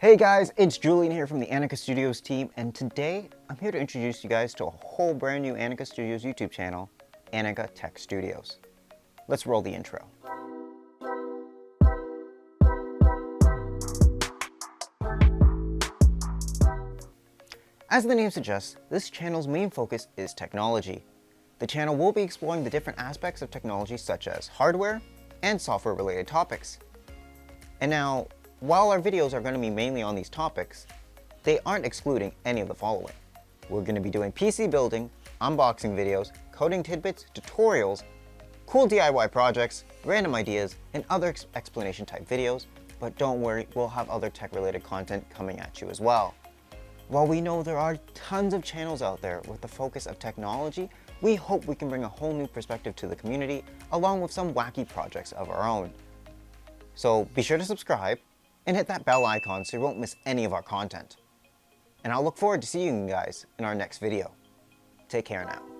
Hey guys, it's Julian here from the AniCa Studios team, and today I'm here to introduce you guys to a whole brand new AniCa Studios YouTube channel, AniCa Tech Studios. Let's roll the intro. As the name suggests, this channel's main focus is technology. The channel will be exploring the different aspects of technology such as hardware and software related topics. And now, while our videos are going to be mainly on these topics, they aren't excluding any of the following. We're going to be doing PC building, unboxing videos, coding tidbits, tutorials, cool DIY projects, random ideas, and other explanation type videos, but don't worry, we'll have other tech related content coming at you as well. While we know there are tons of channels out there with the focus of technology, we hope we can bring a whole new perspective to the community, along with some wacky projects of our own. So be sure to subscribe and hit that bell icon so you won't miss any of our content. And I'll look forward to seeing you guys in our next video. Take care now.